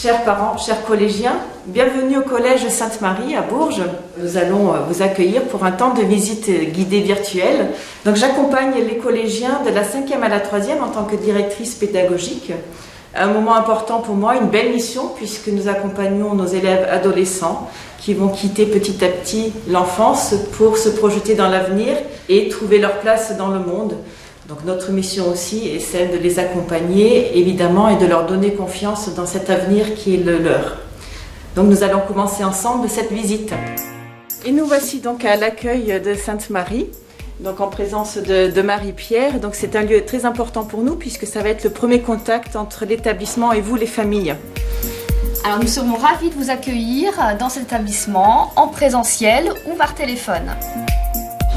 Chers parents, chers collégiens, bienvenue au Collège Sainte-Marie à Bourges. Nous allons vous accueillir pour un temps de visite guidée virtuelle. Donc j'accompagne les collégiens de la 5e à la 3e en tant que directrice pédagogique. Un moment important pour moi, une belle mission puisque nous accompagnons nos élèves adolescents qui vont quitter petit à petit l'enfance pour se projeter dans l'avenir et trouver leur place dans le monde. Donc notre mission aussi est celle de les accompagner évidemment et de leur donner confiance dans cet avenir qui est le leur. Donc nous allons commencer ensemble cette visite. Et nous voici donc à l'accueil de Sainte-Marie, donc en présence de Marie-Pierre. Donc c'est un lieu très important pour nous puisque ça va être le premier contact entre l'établissement et vous les familles. Alors nous serons ravis de vous accueillir dans cet établissement en présentiel ou par téléphone.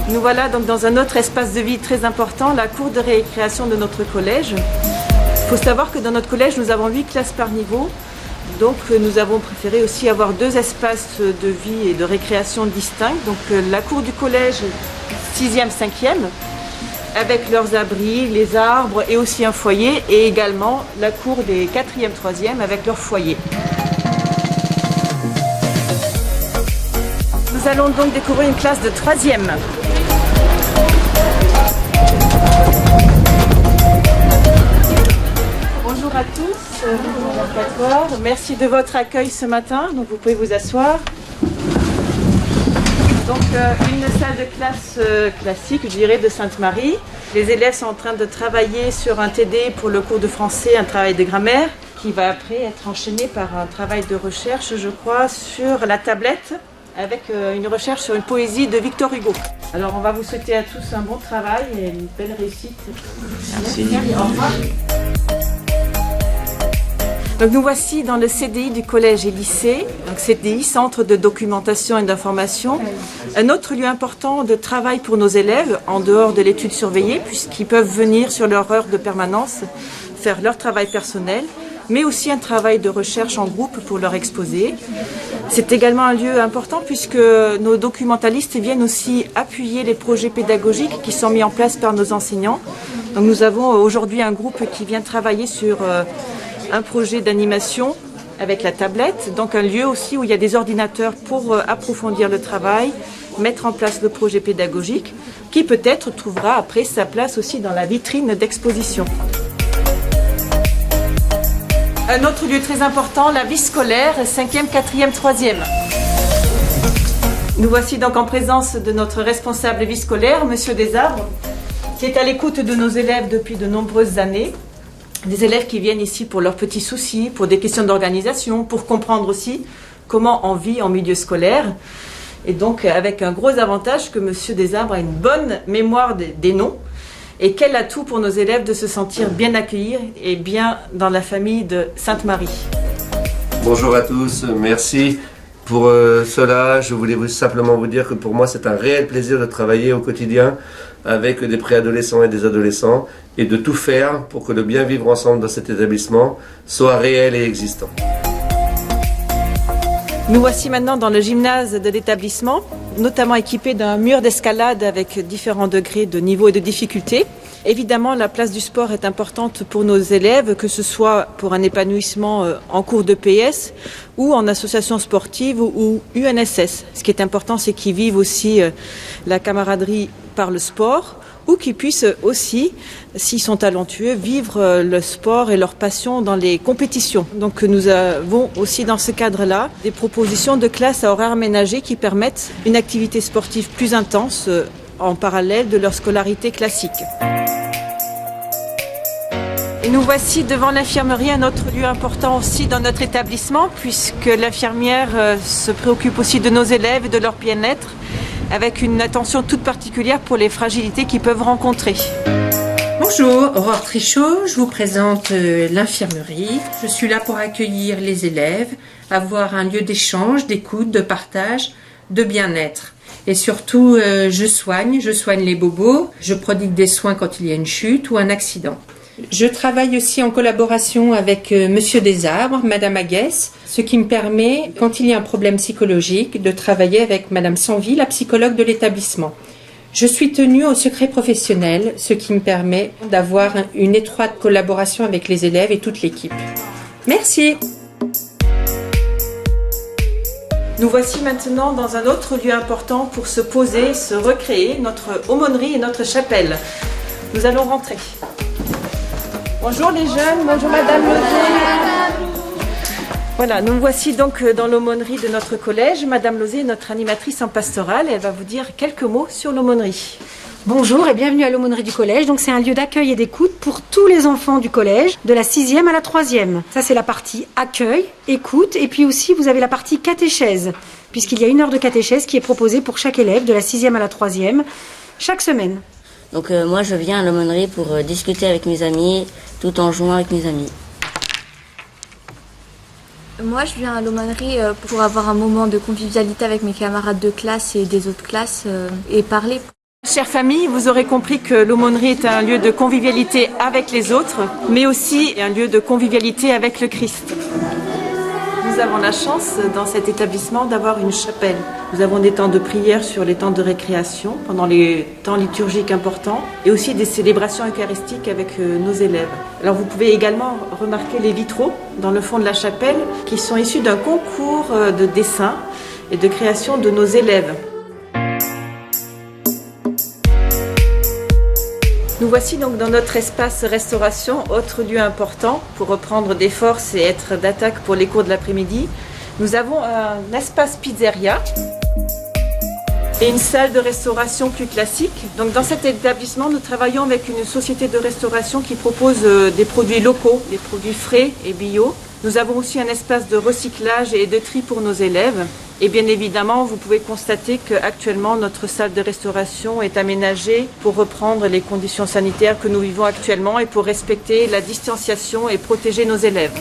Nous voilà donc dans un autre espace de vie très important, la cour de récréation de notre collège. Il faut savoir que dans notre collège, nous avons 8 classes par niveau. Donc nous avons préféré aussi avoir 2 espaces de vie et de récréation distincts. Donc la cour du collège 6e, 5e, avec leurs abris, les arbres et aussi un foyer. Et également la cour des 4e, 3e avec leur foyer. Nous allons donc découvrir une classe de 3e. Bonjour à tous, merci de votre accueil ce matin, donc vous pouvez vous asseoir. Donc une salle de classe classique, je dirais, de Sainte-Marie. Les élèves sont en train de travailler sur un TD pour le cours de français, un travail de grammaire, qui va après être enchaîné par un travail de recherche, je crois, sur la tablette, avec une recherche sur une poésie de Victor Hugo. Alors on va vous souhaiter à tous un bon travail et une belle réussite. Merci. Au revoir. Donc nous voici dans le CDI du collège et lycée, donc CDI, Centre de documentation et d'information, un autre lieu important de travail pour nos élèves en dehors de l'étude surveillée puisqu'ils peuvent venir sur leur heure de permanence faire leur travail personnel, mais aussi un travail de recherche en groupe pour leur exposer. C'est également un lieu important puisque nos documentalistes viennent aussi appuyer les projets pédagogiques qui sont mis en place par nos enseignants. Donc nous avons aujourd'hui un groupe qui vient travailler sur un projet d'animation avec la tablette, donc un lieu aussi où il y a des ordinateurs pour approfondir le travail, mettre en place le projet pédagogique, qui peut-être trouvera après sa place aussi dans la vitrine d'exposition. Un autre lieu très important, la vie scolaire, 5e, 4e, 3e. Nous voici donc en présence de notre responsable vie scolaire, Monsieur Desarbres, qui est à l'écoute de nos élèves depuis de nombreuses années. Des élèves qui viennent ici pour leurs petits soucis, pour des questions d'organisation, pour comprendre aussi comment on vit en milieu scolaire. Et donc avec un gros avantage que Monsieur Desarbres a une bonne mémoire des noms. Et quel atout pour nos élèves de se sentir bien accueillis et bien dans la famille de Sainte-Marie. Bonjour à tous, merci pour cela. Je voulais simplement vous dire que pour moi c'est un réel plaisir de travailler au quotidien avec des préadolescents et des adolescents et de tout faire pour que le bien vivre ensemble dans cet établissement soit réel et existant. Nous voici maintenant dans le gymnase de l'établissement, notamment équipé d'un mur d'escalade avec différents degrés de niveau et de difficulté. Évidemment, la place du sport est importante pour nos élèves, que ce soit pour un épanouissement en cours de PS ou en association sportive ou UNSS. Ce qui est important, c'est qu'ils vivent aussi la camaraderie par le sport ou qu'ils puissent aussi, s'ils sont talentueux, vivre le sport et leur passion dans les compétitions. Donc nous avons aussi dans ce cadre-là des propositions de classes à horaires aménagés qui permettent une activité sportive plus intense en parallèle de leur scolarité classique. Et nous voici devant l'infirmerie, un autre lieu important aussi dans notre établissement puisque l'infirmière se préoccupe aussi de nos élèves et de leur bien-être avec une attention toute particulière pour les fragilités qu'ils peuvent rencontrer. Bonjour, Aurore Trichot, je vous présente l'infirmerie. Je suis là pour accueillir les élèves, avoir un lieu d'échange, d'écoute, de partage, de bien-être. Et surtout, je soigne les bobos, je prodigue des soins quand il y a une chute ou un accident. Je travaille aussi en collaboration avec Monsieur Desarbres, Madame Aguès, ce qui me permet, quand il y a un problème psychologique, de travailler avec Madame Sanvy, la psychologue de l'établissement. Je suis tenue au secret professionnel, ce qui me permet d'avoir une étroite collaboration avec les élèves et toute l'équipe. Merci. Nous voici maintenant dans un autre lieu important pour se poser, se recréer, notre aumônerie et notre chapelle. Nous allons rentrer. Bonjour les jeunes, bonjour Madame Lozé. Voilà, nous voici donc dans l'aumônerie de notre collège. Madame Lozé est notre animatrice en pastorale et elle va vous dire quelques mots sur l'aumônerie. Bonjour et bienvenue à l'aumônerie du collège. Donc c'est un lieu d'accueil et d'écoute pour tous les enfants du collège, de la 6e à la 3e. Ça c'est la partie accueil, écoute, et puis aussi vous avez la partie catéchèse, puisqu'il y a 1 heure de catéchèse qui est proposée pour chaque élève de la 6e à la 3e, chaque semaine. Donc moi je viens à l'aumônerie pour discuter avec mes amis, tout en jouant avec mes amis. Moi, je viens à l'aumônerie pour avoir un moment de convivialité avec mes camarades de classe et des autres classes et parler. Chère famille, vous aurez compris que l'aumônerie est un lieu de convivialité avec les autres, mais aussi un lieu de convivialité avec le Christ. Nous avons la chance dans cet établissement d'avoir une chapelle. Nous avons des temps de prière sur les temps de récréation, pendant les temps liturgiques importants, et aussi des célébrations eucharistiques avec nos élèves. Alors vous pouvez également remarquer les vitraux dans le fond de la chapelle qui sont issus d'un concours de dessin et de création de nos élèves. Nous voici donc dans notre espace restauration, autre lieu important pour reprendre des forces et être d'attaque pour les cours de l'après-midi. Nous avons un espace pizzeria et une salle de restauration plus classique. Donc dans cet établissement, nous travaillons avec une société de restauration qui propose des produits locaux, des produits frais et bio. Nous avons aussi un espace de recyclage et de tri pour nos élèves. Et bien évidemment, vous pouvez constater qu'actuellement, notre salle de restauration est aménagée pour reprendre les conditions sanitaires que nous vivons actuellement et pour respecter la distanciation et protéger nos élèves.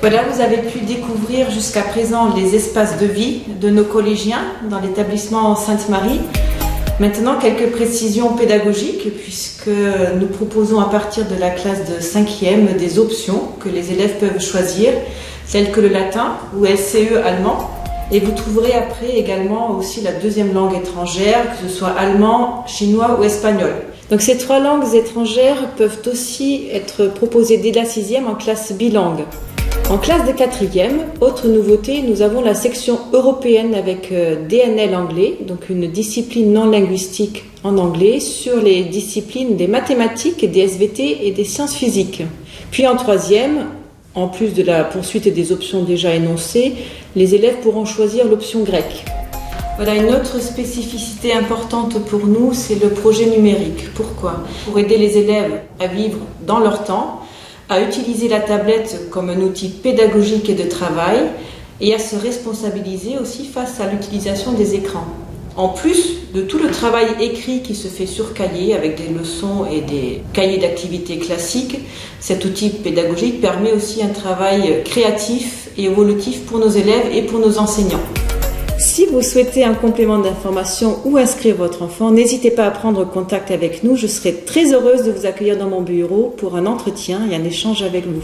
Voilà, vous avez pu découvrir jusqu'à présent les espaces de vie de nos collégiens dans l'établissement Sainte-Marie. Maintenant, quelques précisions pédagogiques, puisque nous proposons à partir de la classe de 5e des options que les élèves peuvent choisir, telles que le latin ou LCE allemand. Et vous trouverez après également aussi la 2e langue étrangère, que ce soit allemand, chinois ou espagnol. Donc ces 3 langues étrangères peuvent aussi être proposées dès la 6e en classe bilingue. En classe de 4e, autre nouveauté, nous avons la section européenne avec DNL anglais, donc une discipline non linguistique en anglais sur les disciplines des mathématiques, des SVT et des sciences physiques. Puis en 3e, en plus de la poursuite des options déjà énoncées, les élèves pourront choisir l'option grecque. Voilà, une autre spécificité importante pour nous, c'est le projet numérique. Pourquoi ? Pour aider les élèves à vivre dans leur temps, à utiliser la tablette comme un outil pédagogique et de travail et à se responsabiliser aussi face à l'utilisation des écrans. En plus de tout le travail écrit qui se fait sur cahier avec des leçons et des cahiers d'activités classiques, cet outil pédagogique permet aussi un travail créatif et évolutif pour nos élèves et pour nos enseignants. Si vous souhaitez un complément d'information ou inscrire votre enfant, n'hésitez pas à prendre contact avec nous. Je serai très heureuse de vous accueillir dans mon bureau pour un entretien et un échange avec vous.